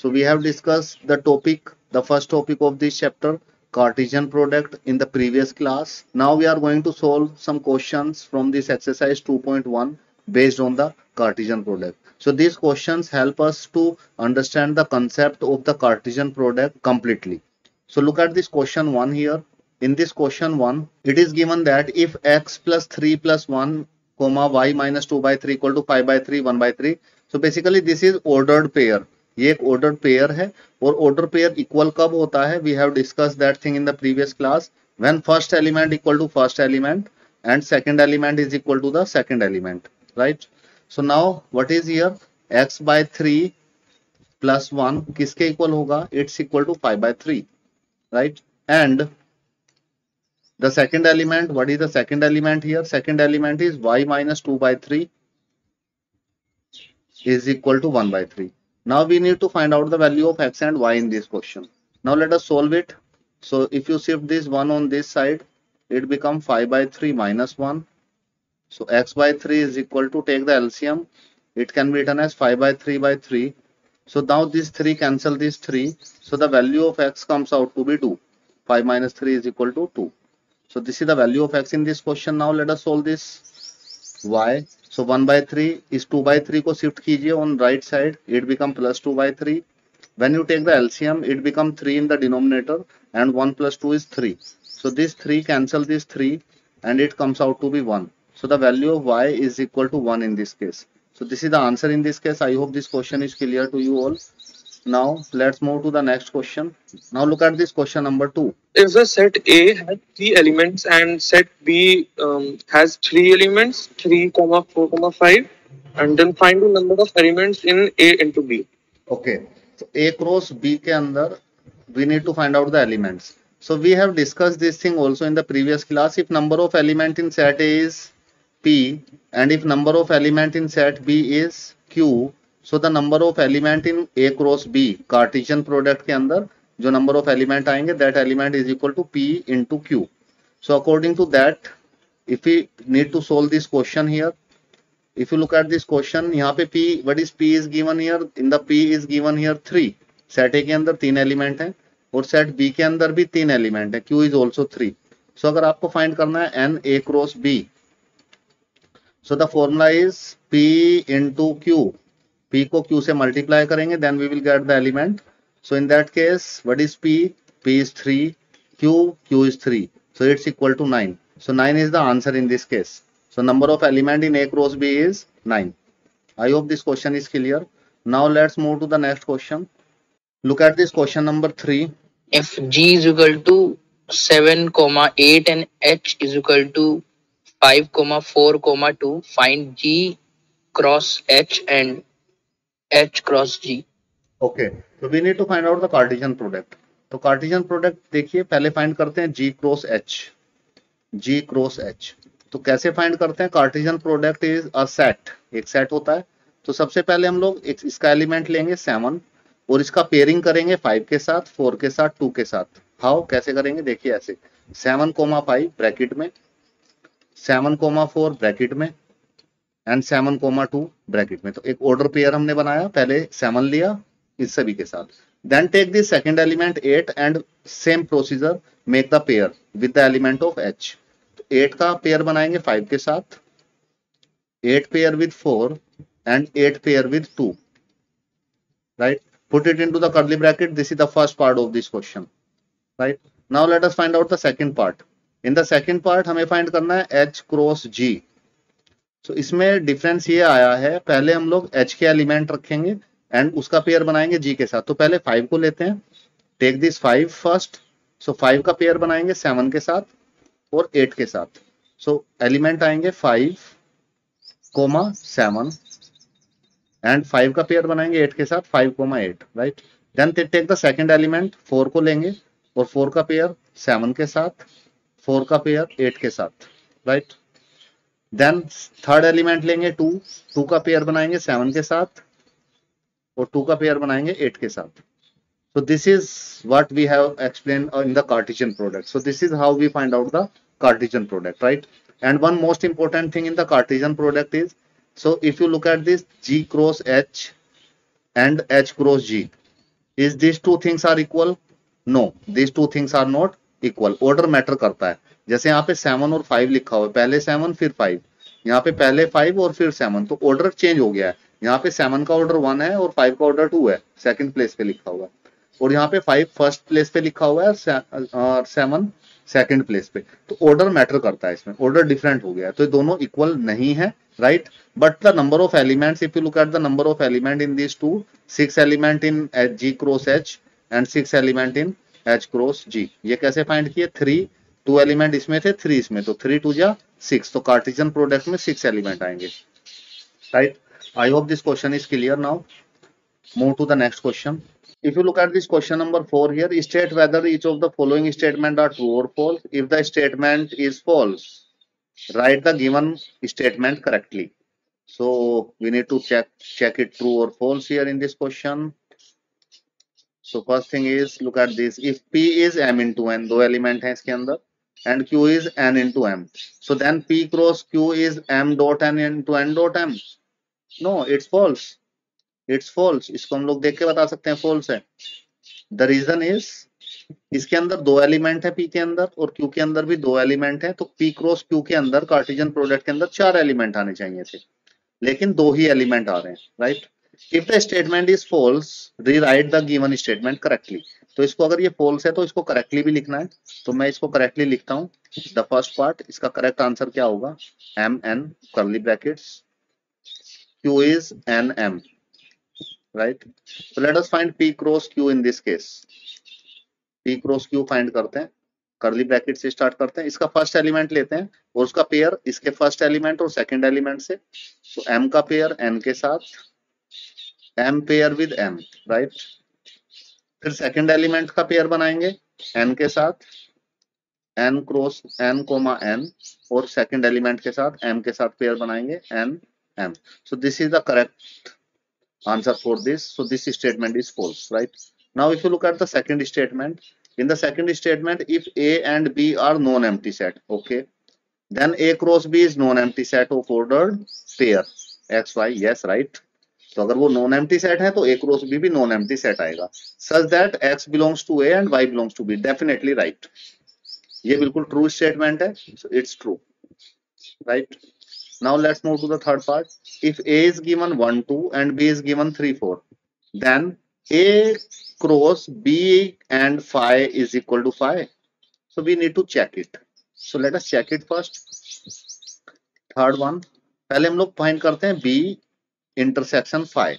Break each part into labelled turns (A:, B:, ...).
A: So we have discussed the first topic of this chapter, Cartesian product, in the previous class. Now we are going to solve some questions from this exercise 2.1 based on the Cartesian product. So these questions help us to understand the concept of the Cartesian product completely. So look at this question 1 here. In this question 1, it is given that if x plus 3 plus 1 comma y minus 2 by 3 equal to 5 by 3 1 by 3. So basically this is ordered pair. ये एक order pair है और order pair equal कब होता है? We have discuss that thing in the previous class, when first element equal to first element and second element is equal to the second element, right? So now what is here? x by 3 plus 1 किसके equal होगा? It's equal to 5 by 3, right? And the second element, what is the second element here? Second element is y minus 2 by 3 is equal to 1 by 3. Now we need to find out the value of x and y in this question. Now let us solve it. So if you shift this 1 on this side, it becomes 5 by 3 minus 1. So x by 3 is equal to, take the LCM, it can be written as 5 by 3 by 3. So now this 3 cancel this 3. So the value of x comes out to be 2. 5 minus 3 is equal to 2. So this is the value of x in this question. Now let us solve this y. So 1 by 3 is 2 by 3 को shift कीजिए on right side, it become plus 2 by 3. When you take the LCM, it become 3 in the denominator and 1 plus 2 is 3. So this 3 cancel this 3 and it comes out to be 1. So the value of y is equal to 1 in this case. So this is the answer in this case. I hope this question is clear to you all. Now let's move to the next question. Now look at this question number 2.
B: If the set A has 3 elements and set B has 3 elements, 3, 4, 5, and then find the number of elements in A into B.
A: Okay, so A cross B के अंदर we need to find out the elements. So we have discussed this thing also in the previous class. If number of element in set A is P and if number of element in set B is Q, so the number of element in A cross B Cartesian product के अंदर जो number of element आएंगे, that element is equal to P into Q. So according to that, if we need to solve this question here, if you look at this question, यहाँ पे P, what is P is given here? In the P is given here 3. Set A के अंदर 3 element हैं और set B के अंदर भी 3 element है. Q is also 3. So अगर आपको फाइंड करना है N A cross B, so the formula is P into Q. P को Q से मल्टीप्लाई करेंगे, then we will get the element. So in that case, what is P? P is 3, Q is 3. So it's equal to 9. So 9 is the answer in this case. So number of element in A cross B is 9. I hope this question is clear. Now let's move to the next question. Look at this question number 3.
C: If G is equal to 7, 8 and H is equal to 5, 4, 2, find G cross H and H cross G.
A: Okay, so we need to find out the Cartesian product. तो Cartesian product देखिए, पहले find करते हैं G cross H. G cross H. तो कैसे find करते हैं? Cartesian product is a set, एक सेट होता है. तो सबसे पहले हम लोग इसका एलिमेंट लेंगे 7 और इसका पेयरिंग करेंगे 5 के साथ, 4 के साथ, 2 के साथ. हाउ, कैसे करेंगे? देखिए ऐसे 7, 5 ब्रैकेट में, 7, 4 ब्रैकेट में एंड 7, 2 ब्रैकेट में. तो एक ऑर्डर पेयर हमने बनाया, पहले 7 लिया इस सभी के साथ. Then take this second element 8 and same procedure make the pair with the element of H. 8 का पेयर बनाएंगे 5 के साथ, 8 pair with 4 and 8 pair with 2, right? Put it into the curly bracket. This is the first part of this question, right? Now let us find out the second part. In the second part हमें find करना है H cross G. So इसमें difference ये आया है, पहले हम लोग H के एलिमेंट रखेंगे एंड उसका पेयर बनाएंगे G के साथ. तो पहले 5 को लेते हैं, टेक दिस 5 फर्स्ट. सो 5 का पेयर बनाएंगे 7 के साथ और 8 के साथ. सो एलिमेंट आएंगे 5, 7 एंड 5 का पेयर बनाएंगे 8 के साथ, 5, 8, right? Then take the second element 4 को लेंगे और 4 का पेयर 7 के साथ, 4 का पेयर 8 के साथ, राइट? देन थर्ड एलिमेंट लेंगे 2 का पेयर बनाएंगे 7 के साथ और 2 का पेयर बनाएंगे 8 के साथ. So this is what we have explained in the Cartesian product. So this is how we find out the Cartesian product, right? And one most important thing in the Cartesian product is, so if you look at this G cross H and H cross G, is this two things are equal? No, this two things are not equal. Order matter करता है। जैसे यहाँ पे 7 और 5 लिखा हुआ है, पहले 7 फिर 5, यहाँ पे पहले 5 और फिर 7, तो ऑर्डर चेंज हो गया है। यहाँ पे 7 का ऑर्डर 1 है और 5 का ऑर्डर 2 है, सेकंड प्लेस पे लिखा हुआ है, और यहाँ पे 5 फर्स्ट प्लेस पे लिखा हुआ है और 7 सेकंड प्लेस पे। तो ऑर्डर मैटर करता है, इसमें ऑर्डर डिफरेंट हो गया है, तो ये दोनों इक्वल नहीं है, right. But the number of elements, if you look at the number of element in this two, 6 element in G cross H and 6 element in H cross G। ये कैसे फाइंड किए? 3, 2 एलिमेंट इसमें थे, 3 इसमें, तो 3 2 जा 6, तो कार्टेशियन प्रोडक्ट में 6 एलिमेंट आएंगे, right. I hope this question is clear. Now move to the next question. If you look at this question number 4 here, state whether each of the following statement are true or false. If the statement is false, write the given statement correctly. So we need to check it true or false here in this question. So first thing is, look at this. If P is M into N, दो element है इसके अंदर, and Q is N into M, so then P cross Q is M dot N into N dot M. No, it's false. It's false. इसको हम लोग देख के बता सकते हैं false है। द रीजन इज, इसके अंदर 2 एलिमेंट है P के अंदर, और Q के अंदर भी 2 एलिमेंट है, तो P क्रॉस Q के अंदर कार्टेशियन प्रोडक्ट के अंदर 4 एलिमेंट आने चाहिए थे, लेकिन 2 ही एलिमेंट आ रहे हैं, right. If the statement is false, rewrite the given statement correctly. तो इसको अगर ये फॉल्स है तो इसको करेक्टली भी लिखना है, तो मैं इसको करेक्टली लिखता हूँ। द फर्स्ट पार्ट, इसका करेक्ट आंसर क्या होगा? MN curly brackets Q is NM, right? So let us find P cross Q in this case. P cross Q find करते हैं, कर्ली ब्रैकेट से स्टार्ट करते हैं, इसका फर्स्ट एलिमेंट लेते हैं और उसका पेयर इसके फर्स्ट एलिमेंट और सेकंड एलिमेंट से। तो M का पेयर N के साथ, M pair with M, right. फिर सेकंड एलिमेंट का पेयर बनाएंगे N के साथ, N cross N comma N, और सेकंड एलिमेंट के साथ M के साथ पेयर बनाएंगे N M. So this is the correct answer for this. So this statement is false, right? Now if you look at the second statement, in the second statement, if A and B are non-empty set, okay, then A cross B is non-empty set of ordered pair X Y, yes, right. तो अगर वो non empty set है तो A cross B भी non empty set आएगा, such that X belongs to A and Y belongs to B, definitely right. ये बिल्कुल true statement है, so it's true, right. Now let's move to the third part. If A is given 1 2 and B is given 3 4, then A cross B and phi is equal to phi. So we need to check it. So let us check it first. Third one, पहले हम लोग find करते हैं B intersection phi.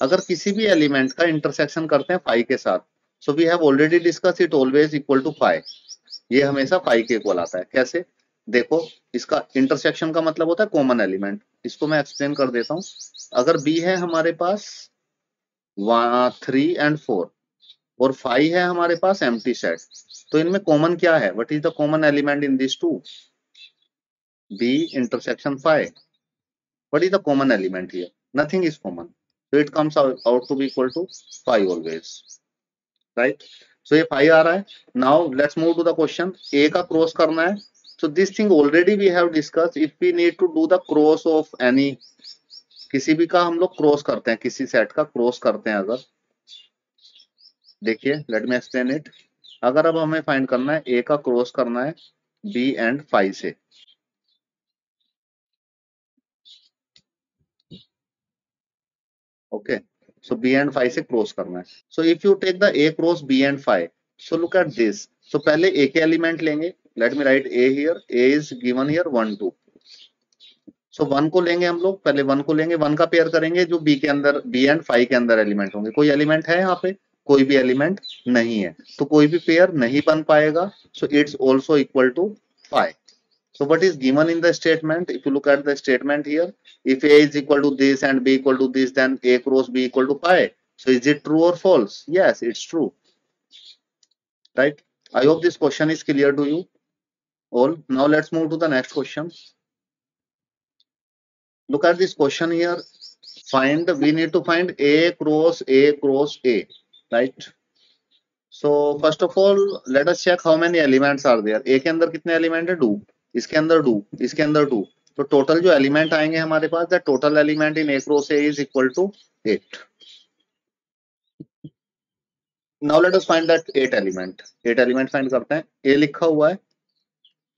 A: अगर किसी भी element का intersection करते हैं phi के साथ, so we have already discussed it always equal to phi. ये हमेशा phi के इक्वल आता है। कैसे? देखो, इसका इंटरसेक्शन का मतलब होता है कॉमन एलिमेंट। इसको मैं एक्सप्लेन कर देता हूं। अगर B है हमारे पास 3 and 4 और 5 है हमारे पास एम्प्टी सेट, तो इनमें कॉमन क्या है? What is the common element in this two? B intersection 5. What is the common element here? Nothing is common, so it comes out to be equal to 5 always, right? So ये 5 आ रहा है। Now let's move to the question. A का cross करना है, so this thing already we have discussed. If we need to do the cross of any, किसी भी का हम लोग क्रॉस करते हैं, किसी सेट का क्रॉस करते हैं अगर, देखिए लेट मी एक्सप्लेन इट। अगर अब हमें फाइंड करना है A का क्रॉस करना है B एंड phi से, okay, so B and phi से क्रॉस करना है। So if you take the A cross B and phi, so look at this. So पहले A के एलिमेंट लेंगे, let me write A here, A is given here 1 2, so 1 को लेंगे हम लोग, पहले 1 को लेंगे, 1 का पेयर करेंगे जो B के अंदर, B एंड phi के अंदर एलिमेंट होंगे। कोई एलिमेंट है यहाँ पे? कोई भी एलिमेंट नहीं है, तो कोई भी पेयर नहीं बन पाएगा, so it's also equal to phi. So what is given in the statement? If you look at the statement here, if A is equal to this and B equal to this, then A cross B equal to phi. So is it true or false? Yes, it's true, right? I hope this question is clear to you all. Now let's move to the next question. Look at this question here. We need to find A cross A cross A, right? So first of all, let us check how many elements are there. A के अंदर कितने element है? 2, इसके अंदर 2, इसके अंदर 2, तो total जो एलिमेंट आएंगे हमारे पास, the total element in A cross A is equal to 8। Now let us find that 8 element. 8 element find करते हैं। ए लिखा हुआ है,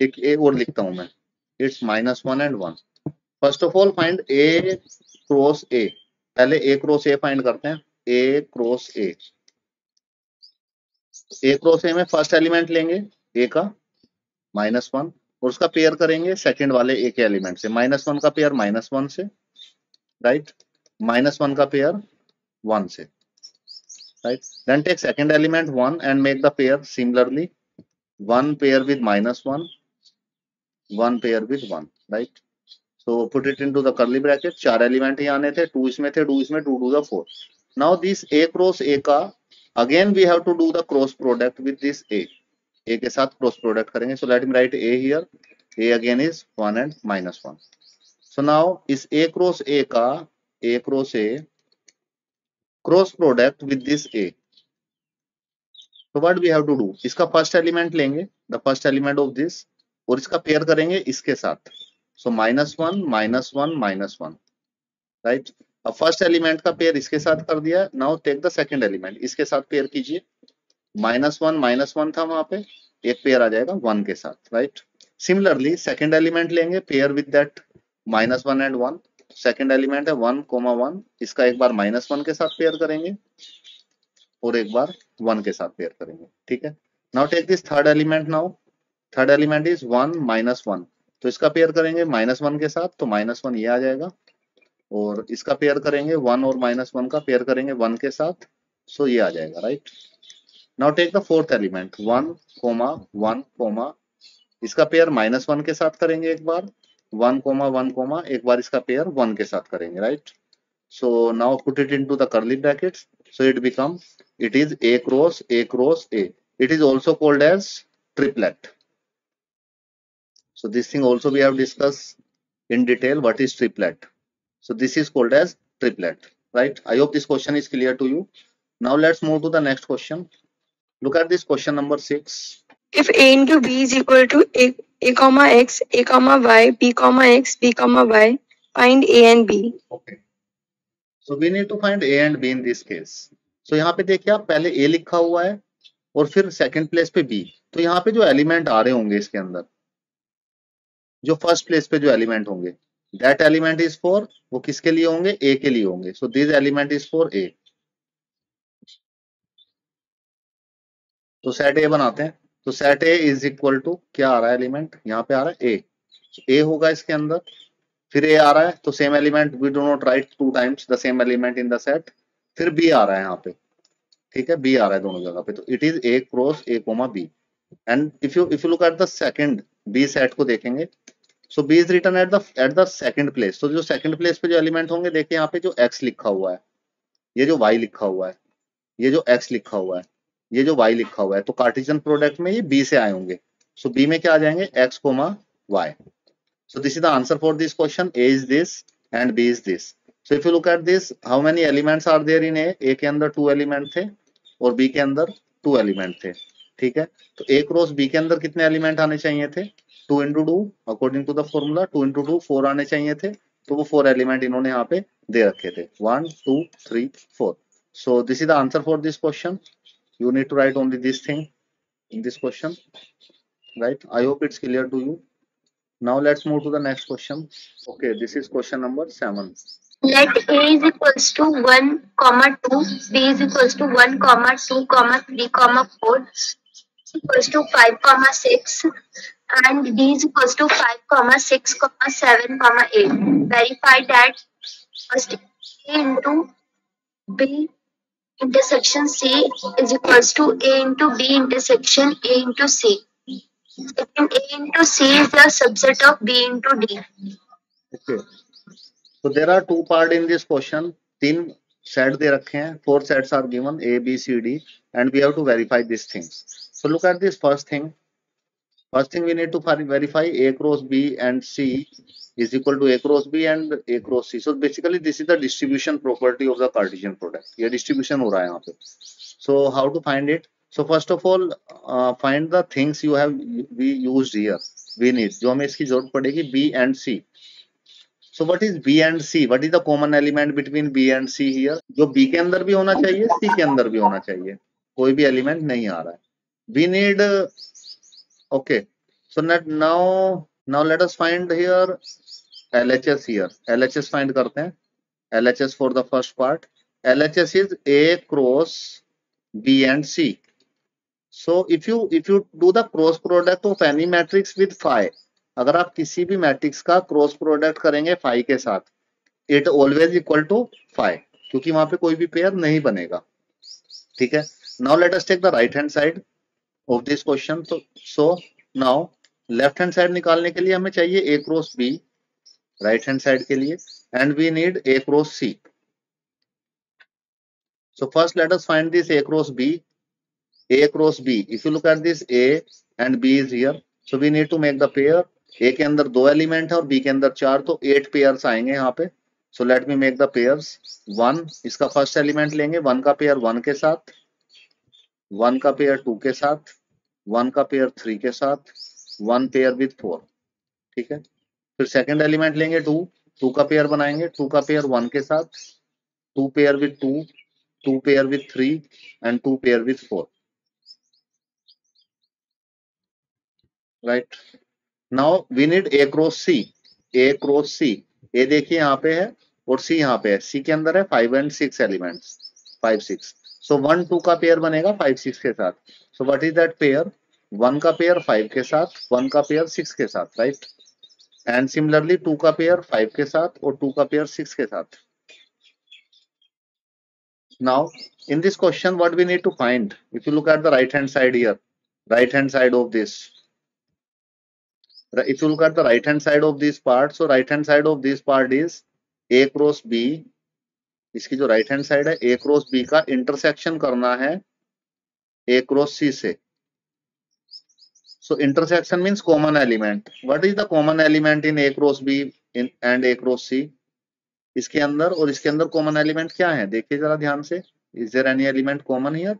A: एक ए और लिखता हूं मैं, it's -1 and 1। First of all find A cross ए। पहले ए क्रॉस ए फाइंड करते हैं। ए क्रॉस ए, ए क्रॉस ए में फर्स्ट एलिमेंट लेंगे ए का -1 और उसका पेयर करेंगे सेकंड वाले ए के एलिमेंट से। -1 का पेयर -1 से, राइट, -1 का पेयर 1 से, right? Then take second element 1 and make the pair similarly 1 pair with -1, 1 pair with 1, right? So put it into the curly bracket। 4 element ही आने थे, 2 इसमें थे, 2 इसमें, 2 to the 4। Now this A cross A का again we have to do the cross product with this A। A के साथ cross product करेंगे। So let me write A here। A again is 1 and -1। So now इस A cross A का A cross A cross product with this A। तो what we have to do, इसका first element लेंगे, the first element of this, और इसका pair करेंगे इसके साथ। So -1 -1 -1, right. अब फर्स्ट एलिमेंट का पेयर इसके साथ कर दिया। Now take the second element, इसके साथ पेयर कीजिए। -1 था वहां पे, एक पेयर आ जाएगा 1 के साथ, राइट। सिमिलरली सेकंड एलिमेंट लेंगे, pair with that -1 and 1। Second element है 1, 1, इसका एक बार -1 के साथ पेयर करेंगे और एक बार 1 के साथ पेयर करेंगे, ठीक है। Now take this third element. Now third element is 1 -1, तो इसका पेयर करेंगे -1 के साथ, तो -1 ये आ जाएगा, और इसका पेयर करेंगे 1 और -1 का पेयर करेंगे 1 के साथ, सो ये आ जाएगा, right. Now take the fourth element 1, 1, इसका पेयर -1 के साथ करेंगे एक बार, 1, 1, एक बार इसका पेयर 1 के साथ करेंगे, right. So now put it into the curly brackets. So it is A cross A cross A. It is also called as triplet. So this thing also we have discussed in detail, what is triplet. So this is called as triplet, right? I hope this question is clear to you. Now let's move to the next question. Look at this question number 6.
D: If A into B is equal to A comma X, A comma Y, B comma X, B comma Y, find A and B.
A: Okay. So we need to find A and B in this case. So यहाँ पे देखिए आप, पहले A लिखा हुआ है और फिर सेकंड प्लेस पे B। तो यहाँ पे जो एलिमेंट आ रहे होंगे इसके अंदर, जो फर्स्ट प्लेस पे जो एलिमेंट होंगे, दैट एलिमेंट इज फॉर, वो किसके लिए होंगे, A के लिए होंगे। So this element is for A। तो सेट A बनाते हैं। तो set A is equal to, क्या आ रहा है एलिमेंट, यहाँ पे आ रहा है A। A होगा इसके अंदर, फिर A आ रहा है, तो same element, we do not write 2 times the same element in the set. फिर B आ रहा है यहाँ पे, ठीक है, B आ रहा है दोनों जगह पे। तो it is A cross A comma B। And if you look at the second B set को देखेंगे, so B is written at the second place. तो जो सेकंड प्लेस पे जो एलिमेंट होंगे, देखिए यहाँ पे जो X लिखा हुआ है, ये जो Y लिखा हुआ है, ये जो X लिखा हुआ है, ये जो Y लिखा हुआ है, तो कार्टेशियन प्रोडक्ट में ये B से आए होंगे। सो B में क्या आ जाएंगे, X comma Y। So this is the answer for this question. A is this and B is this. So if you look at this, how many elements are there in A? A के अंदर 2 element थे और B के अंदर 2 element थे, ठीक है। तो A क्रॉस B के अंदर कितने एलिमेंट आने चाहिए थे, 2 into 2 according to the formula, 2 into 2 4 आने चाहिए थे। तो वो 4 एलिमेंट इन्होंने यहाँ पे दे रखे थे, 1 2 3 4। So this is the answer for this question. You need to write only this thing in this question, right? I hope it's clear to you. Now let's move to the next question. Okay, this is question number 7.
E: Let A is equals to 1, 2, B is equals to 1, 2, 3, 4, equals to 5, 6, and D is equals to 5, 6, 7, 8. Verify that first A into B intersection C is equals to A into B intersection A into C. Second, A into C is the subset of B into D.
A: Okay. So there are 2 parts in this question. 3 set दे रखे हैं, 4 sets are given, A, B, C, D, and we have to verify these things. So look at this first thing. First thing we need to verify A cross B and C is equal to A cross B and A cross C. So basically this is the distribution property of the Cartesian product. ये distribution हो रहा है यहाँ पे. So how to find it? So first of all, find the things we used here. We need, जो हमें इसकी जरूरत पड़ेगी, B and C. So what is B and C? What is the common element between B and C here? जो B के अंदर भी होना चाहिए, C के अंदर भी होना चाहिए. कोई भी एलिमेंट नहीं आ रहा है. We need okay. So now let us find here LHS here. LHS find करते हैं. LHS for the first part. LHS is A cross B and C. So if you do the cross product of any matrix with phi, अगर आप किसी भी matrix का cross product करेंगे phi के साथ, it always equal to phi, क्योंकि वहां पे कोई भी पेयर नहीं बनेगा. ठीक है. Now let us take the right hand side of this question. So now left hand side निकालने के लिए हमें चाहिए A cross B right hand side के लिए, and we need A cross C. So first let us find this A cross B. A cross B. If you look at this, A and B is here. So we need to make the pair. A के अंदर 2 element है और B के अंदर 4, तो 8 pairs आएंगे यहाँ पे. So let me make the pairs. 1 इसका फर्स्ट एलिमेंट लेंगे, 1 का पेयर 1 के साथ, 1 का पेयर 2 के साथ, 1 का पेयर 3 के साथ, 1 पेयर विद 4. ठीक है. फिर सेकंड एलिमेंट लेंगे 2, 2 का पेयर बनाएंगे, 2 का पेयर 1 के साथ, 2 pair with 2, 2 pair with 3 and 2 pair with 4. Right. Now we need A cross C. A cross C. A देखिए यहाँ पे है और C यहाँ पे है. C के अंदर है 5 and 6 एलिमेंट्स, 5 6. सो 1 2 का पेयर बनेगा 5 6 के साथ. सो व्हाट इज दैट पेयर? 1 का पेयर 5 के साथ, 1 का पेयर 6 के साथ. राइट. एंड सिमिलरली 2 का पेयर 5 के साथ और 2 का पेयर 6 के साथ. Now in this question what we need to find, if you look at the right hand side here, right hand side of this, if you look at the right hand side of this part, so right hand side of this part is A cross B. इसकी जो right hand side है A cross B का intersection करना है A cross C से. So intersection means common element. What is the common element in A cross B and A cross C? इसके अंदर और इसके अंदर कॉमन एलिमेंट क्या है? देखिए जरा ध्यान से. Is there any element common here?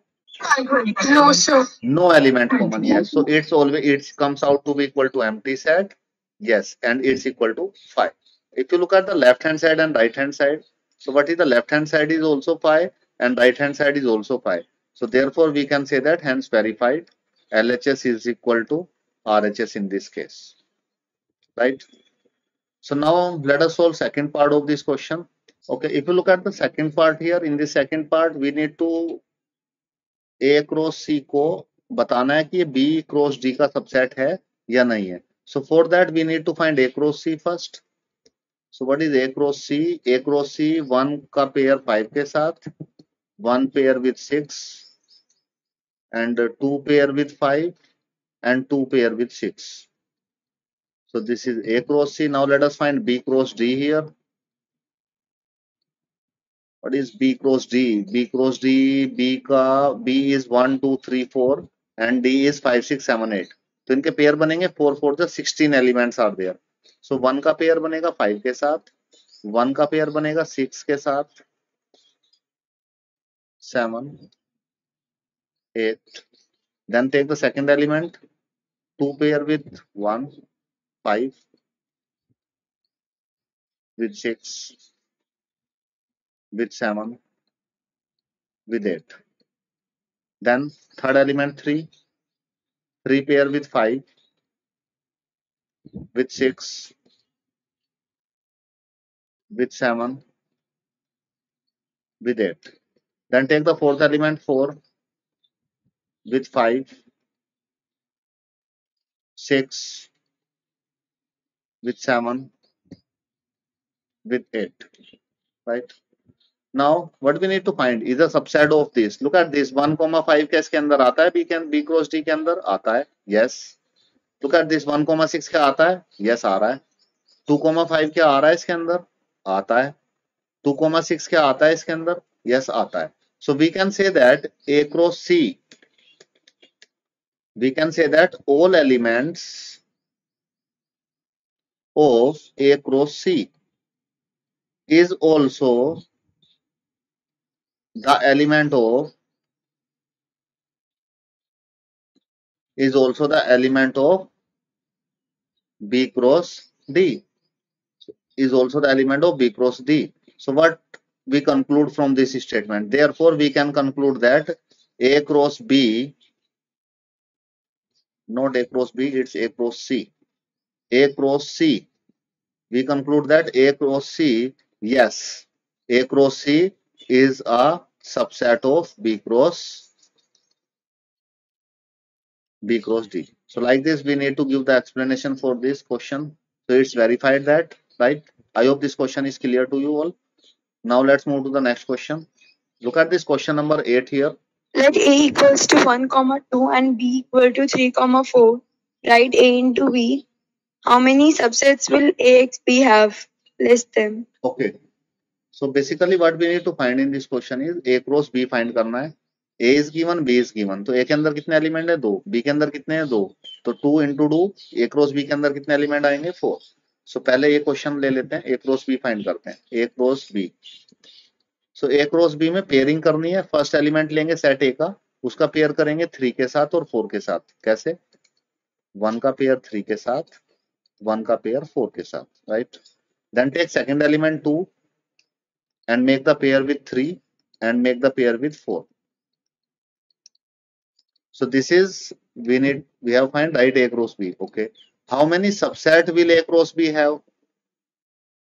E: No, sir.
A: No element common here. So it's always, it comes out to be equal to empty set. Yes, and it's equal to phi. If you look at the left hand side and right hand side, so what is the left hand side is also phi and right hand side is also phi. So therefore we can say that hence verified LHS is equal to RHS in this case. Right. So now let us solve second part of this question. Okay, if you look at the second part here, in this second part we need to A cross C को बताना है कि ये B cross D का subset है या नहीं है. So for that we need to find A cross C first. So what is A cross C? A cross C 1 का पेयर 5 के साथ, 1 pair with 6 and 2 pair with 5 and 2 pair with 6. So this is A cross C. Now let us find B cross D here. What is B cross D? B cross D, B is 1 2 3 4 and D is 5 6 7 8. तो इनके pair बनेंगे 4 4 the 16 elements are there. So 1 का pair बनेगा 5 के साथ, 1 का pair बनेगा 6 के साथ, 7 8. Then take the second element, 2 pair with 1 5 with 6 with 7 with 8. Then third element 3 pair with 5 with 6 with 7 with 8. Then take the fourth element 4 with 5 6 with 7 with 8. Right. Now what we need to find is a subset of this. Look at this 1,5 क्या इसके अंदर आता है? B cross D के अंदर आता है. Yes. Look at this 1,6 क्या आता है? Yes आ रहा है. 2,5 क्या आ रहा है इसके अंदर? आता है. 2,6 क्या आता है इसके अंदर? Yes आता है. So we can say that A cross C, we can say that all elements of A cross C is also the element of B cross D, is also the element of B cross D. So what we conclude from this statement? Therefore we can conclude that A cross B, not A cross B, it's A cross C. A cross C, we conclude that A cross C, yes, A cross C is a subset of B cross D. So like this, we need to give the explanation for this question. So it's verified that, right? I hope this question is clear to you all. Now let's move to the next question. Look at this question number 8 here.
D: Let A equals to 1, 2 and B equal to 3, 4. Write A into B. How many subsets will AXB have? List them.
A: Okay. So basically what we need to find in this question is A cross B find करना है. A is given, B is given. तो A के अंदर कितने element है? 2. B के अंदर कितने हैं? 2. तो 2 into 2, A cross B के अंदर कितने एलिमेंट आएंगे? 4. सो पहले ये क्वेश्चन ले लेते हैं, A cross B फाइंड करते हैं. A cross B. So A cross B में पेयरिंग करनी है. फर्स्ट एलिमेंट लेंगे सेट A का, उसका पेयर करेंगे 3 के साथ और 4 के साथ. कैसे? 1 का पेयर 3 के साथ, 1 का पेयर 4 के साथ, right? Then take second element 2 and make the pair with 3 and make the pair with 4. So this is, we have find right A cross B. Okay, how many subset will A cross B have?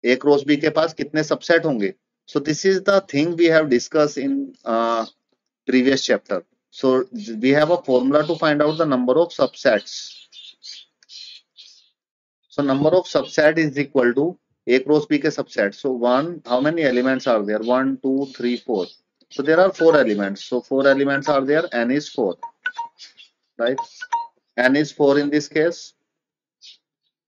A: A cross B के पास कितने subset होंगे? So this is the thing we have discussed in previous chapter. So we have a formula to find out the number of subsets. So number of subset is equal to A cross B के subset. So 1, how many elements are there? 1, 2, 3, 4. So there are 4 elements. So 4 elements are there. N is 4, right? N is 4 in this case.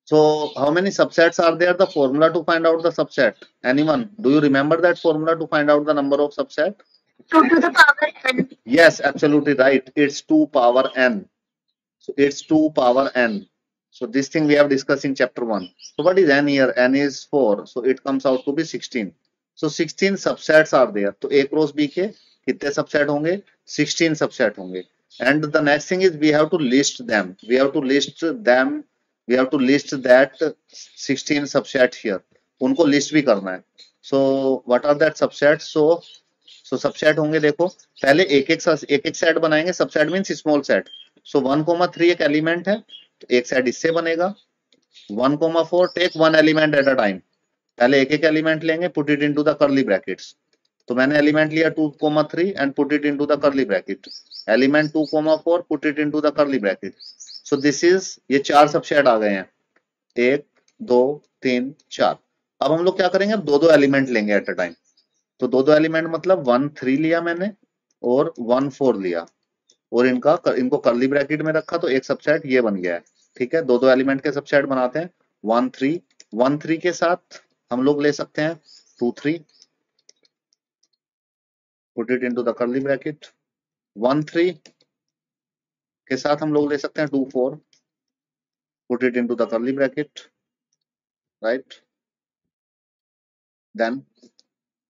A: So how many subsets are there? The formula to find out the subset. Anyone? Do you remember that formula to find out the number of subset?
E: 2 to the power n.
A: Yes, absolutely right. It's 2 power n. So it's 2 power n. So this thing we have discussed in chapter 1. So what is n here? N is 4. So it comes out to be 16. So 16 subsets are there. So A cross B के कितने subset होंगे? 16 subset होंगे. And the next thing is we have to list them. We have to list them. We have to list that 16 subset here. उनको list भी करना है. So what are that subsets? So subset होंगे, देखो पहले एक एक सेट बनाएंगे. Subset means small set. So 1,3 एक एलिमेंट है, तो एक सेट इससे बनेगा. 1,4 take one element at a time. पहले एक एक एलिमेंट लेंगे, put it into the curly brackets. तो मैंने एलिमेंट लिया 2,3 and put it into the curly bracket. Element 2,4 put it into the curly bracket. So this is, ये 4 subset आ गए हैं. 1, 2, 3, 4. अब हम लोग क्या करेंगे? अब 2 एलिमेंट लेंगे एट अ टाइम. तो 2 एलिमेंट मतलब 1,3 लिया मैंने और 1,4 लिया और इनको कर्ली ब्रैकेट में रखा, तो एक सबसेट ये बन गया है. ठीक है, 2 एलिमेंट के सबसेट बनाते हैं. 1,3 के साथ हम लोग ले सकते हैं 2,3, put it into the curly bracket. 1,3 के साथ हम लोग ले सकते हैं 2,4, put it into the curly bracket, right. Then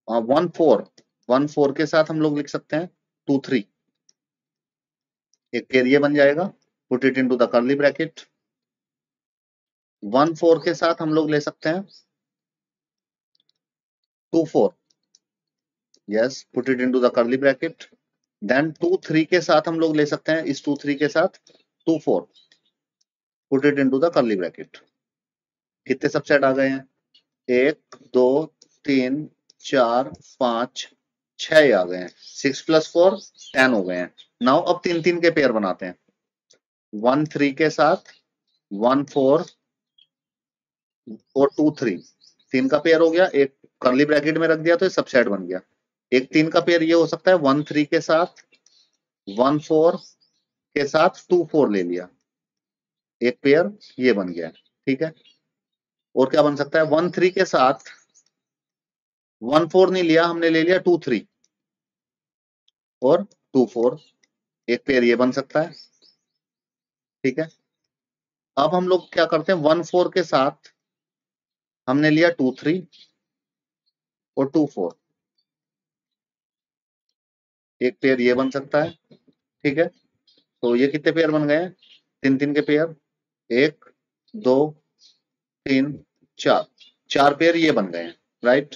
A: 1,4 के साथ हम लोग लिख सकते हैं 2,3, एक पेयर ये बन जाएगा, put it into the curly bracket. 1,4 के साथ हम लोग ले सकते हैं 2,4, yes, put it into the curly bracket. Then 2,3 के साथ हम लोग ले सकते हैं, इस 2,3 के साथ 2,4, put it into the curly bracket. कितने सबसेट आ गए हैं? 1, 2, 3, 4, 5, 6 आ गए हैं. 6 + 4 10 हो गए हैं. नाउ अब 3 के पेयर बनाते हैं. 1,3 के साथ 1,4 और 2,3, 3 का पेयर हो गया. एक कर्ली ब्रैकेट में रख दिया तो ये सबसेट बन गया. एक 3 का पेयर ये हो सकता है 1,3 के साथ 1,4 के साथ 2,4 ले लिया, एक पेयर ये बन गया. ठीक है, और क्या बन सकता है? 1,3 के साथ 1,4 नहीं लिया, हमने ले लिया 2,3 और 2,4, एक पेयर ये बन सकता है. ठीक है, अब हम लोग क्या करते हैं? 1,4 के साथ हमने लिया 2,3 और 2,4, एक पेयर ये बन सकता है. ठीक है, तो ये कितने पेयर बन गए हैं? 3 के पेयर. 1, 2, 3, 4 पेयर ये बन गए हैं, राइट.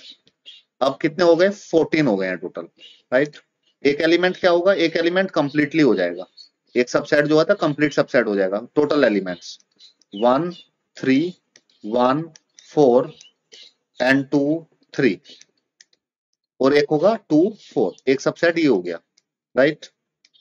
A: अब कितने हो गए? 14 हो गए हैं टोटल, राइट. एक एलिमेंट क्या होगा, एक एलिमेंट कंप्लीटली हो जाएगा, एक सबसेट जो होता है कंप्लीट सबसेट हो जाएगा, टोटल एलिमेंट्स 1 3 1 4 एंड 2 3 और एक होगा 2 4, एक सबसेट ये हो गया, राइट।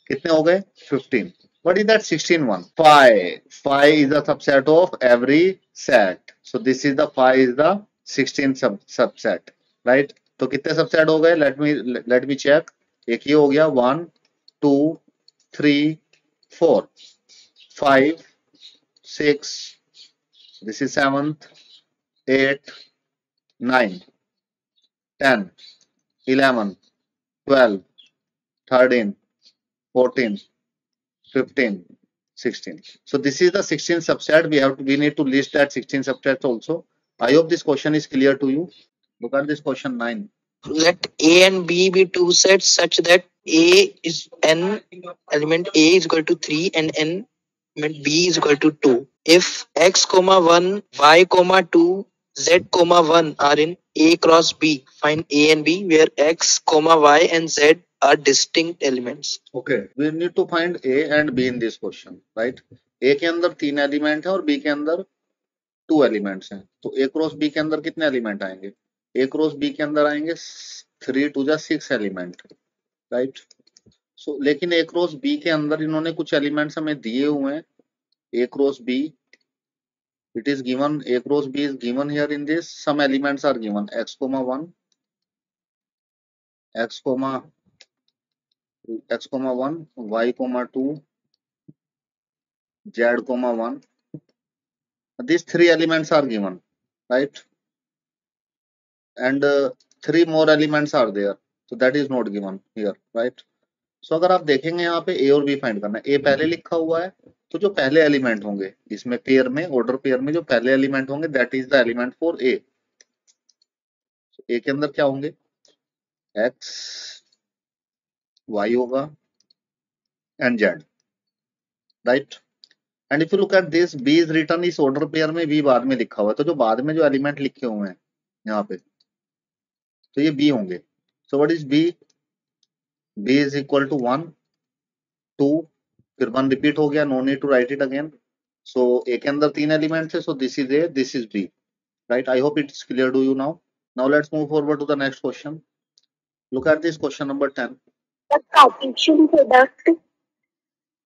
A: कितने हो गए 15। What is that 16 one? 5. 5 is the subset of every set. So this is the 5 is the 16 subset, right? तो कितने सबसेट हो गए, let me check। एक ये हो गया 1 2 3 4 5 6, this is 7th 8 9 10 11 12 13 14 15 16. So this is the 16 subset. We need to list that 16 subsets also. I hope this question is clear to you. Look at this question 9.
C: Let A and B be two sets such that A is n element A is equal to 3 and n element B is equal to 2. If x comma 1 y comma 2 z comma 1 are in A cross B, find A and B where x comma y and z are distinct elements.
A: Okay, we need to find A and B in this question, right? A के अंदर 3 element है और B के अंदर 2 elements हैं, तो A cross B के अंदर कितने एलिमेंट आएंगे, A क्रॉस B के अंदर आएंगे 3 2 जा 6 एलिमेंट, राइट। सो लेकिन A क्रॉस B के अंदर इन्होंने कुछ एलिमेंट्स हमें दिए हुए हैं, A cross B, it is given, A cross B is given here in this, some elements are given, x comma 1 x comma 1 y comma 2 z comma 1, these 3 elements are given, right, and 3 more elements are there, so that is not given here, right। so अगर आप देखेंगे यहाँ पे A और B find करना है, A पहले लिखा हुआ है, तो जो पहले एलिमेंट होंगे इसमें पेयर में, ऑर्डर पेयर में जो पहले एलिमेंट होंगे that is the element for A। A के अंदर क्या होंगे, x y होगा and z, right. And if you look at this, B is return इस ऑर्डर पेयर में, B बाद में लिखा हुआ है, तो जो बाद में जो एलिमेंट लिखे हुए हैं यहाँ पे, तो ये B होंगे। So what is B, B is equal to 1 2, फिर 1 रिपीट हो गया, no need to write it again. So A के अंदर 3 एलिमेंट्स है, so this is A, this is B, right. I hope it's clear to you now. Now let's move forward to the next question. Look at this question number 10।
E: The Cartesian product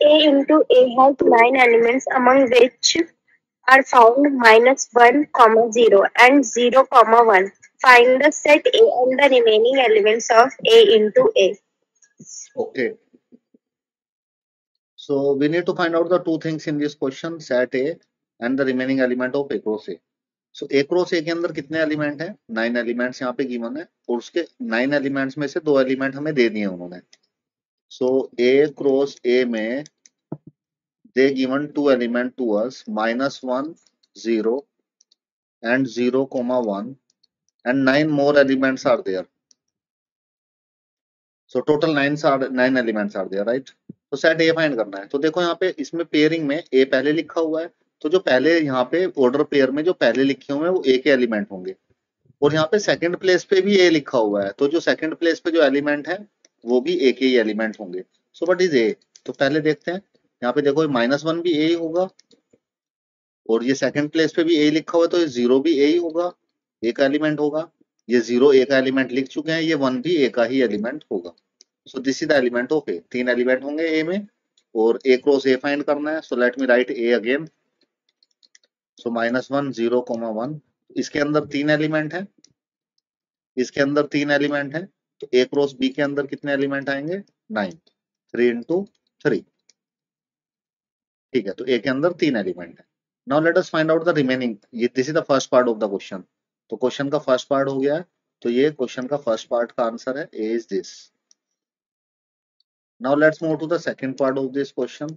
E: A into A has 9 elements, among which are found -1, 0 and 0, 1. Find the set A and the remaining elements of A into A.
A: Okay. So we need to find out the two things in this question, set A and the remaining element of A cross A. So A cross A के अंदर कितने element हैं, 9 elements यहाँ पे given है, और उसके 9 elements में से 2 एलिमेंट हमें दे दिए उन्होंने। So A cross A में they given 2 element to us, -1 0 and 0, 1, and 9 more elements are there. So total 9 elements are there, right? तो सेट A फाइंड करना है। तो देखो यहाँ पे इसमें पेयरिंग में A पहले लिखा हुआ है, तो जो पहले यहाँ पे ऑर्डर पेयर में जो पहले लिखे हुए हैं वो A के एलिमेंट होंगे, और यहाँ पे सेकंड प्लेस पे भी A लिखा हुआ है, तो जो सेकंड प्लेस पे जो एलिमेंट है वो भी A के ही एलिमेंट होंगे। सो व्हाट इज A, तो पहले देखते हैं, यहाँ पे देखो -1 भी A ही होगा, और ये सेकंड प्लेस पे भी A लिखा हुआ है, तो ये 0 भी A ही होगा, A का एलिमेंट होगा। ये 0 A का एलिमेंट लिख चुके हैं, ये 1 भी A का ही एलिमेंट होगा। सो this is the element of A। 3 element होंगे A में, और A क्रॉस A फाइंड करना है। So let me write A again. सो -1 0, 1, इसके अंदर 3 एलिमेंट है, इसके अंदर 3 एलिमेंट है, तो A क्रॉस B के अंदर कितने एलिमेंट आएंगे, 9, 3 into 3, ठीक है। तो A के अंदर 3 एलिमेंट है। Now let us find out the remaining. ये this is the first part of the question. तो क्वेश्चन का फर्स्ट पार्ट हो गया है, तो ये क्वेश्चन का फर्स्ट पार्ट का आंसर है A is this. Now let's move to the second part of this question.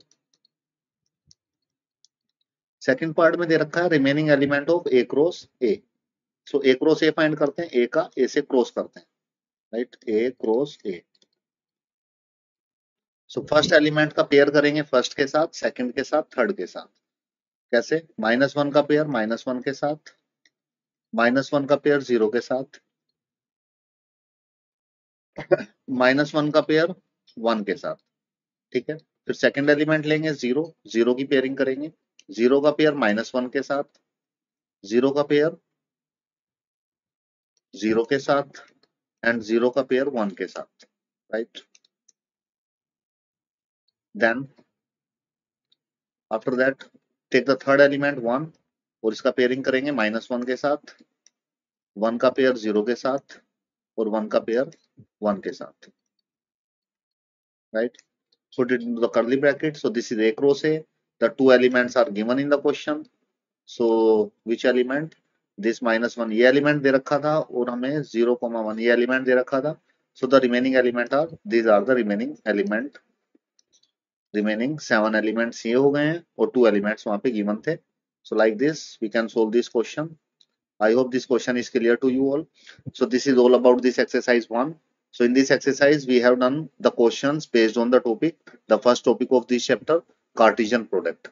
A: Second part में दे रखा है remaining element of A cross A। So A cross A find करते हैं, A का A से क्रॉस करते हैं, right, A cross A। So first element का पेयर करेंगे फर्स्ट के साथ, सेकंड के साथ, थर्ड के साथ। कैसे, -1 का पेयर -1 के साथ, -1 का पेयर 0 के साथ, -1 का पेयर 1 के साथ, ठीक है। फिर सेकंड एलिमेंट लेंगे 0, 0 की पेयरिंग करेंगे, 0 का पेयर -1 के साथ, 0 का पेयर 0 के साथ एंड 0 का पेयर 1 के साथ, right. Then after that take the third element 1 और इसका पेयरिंग करेंगे -1 के साथ, 1 का पेयर 0 के साथ और 1 का पेयर 1 के साथ, right? Put it into the curly bracket. So this is A cross A. The two elements are given in the question. So which element? This -1 ये element दे रखा था और हमें 0,1 ये element दे रखा था. So the remaining element are, these are the remaining element. Remaining 7 elements ये हो गए हैं और 2 elements वहाँ पे given थे. So like this we can solve this question. I hope this question is clear to you all. So this is all about this exercise 1. So in this exercise we have done the questions based on the topic, the first topic of this chapter, Cartesian product.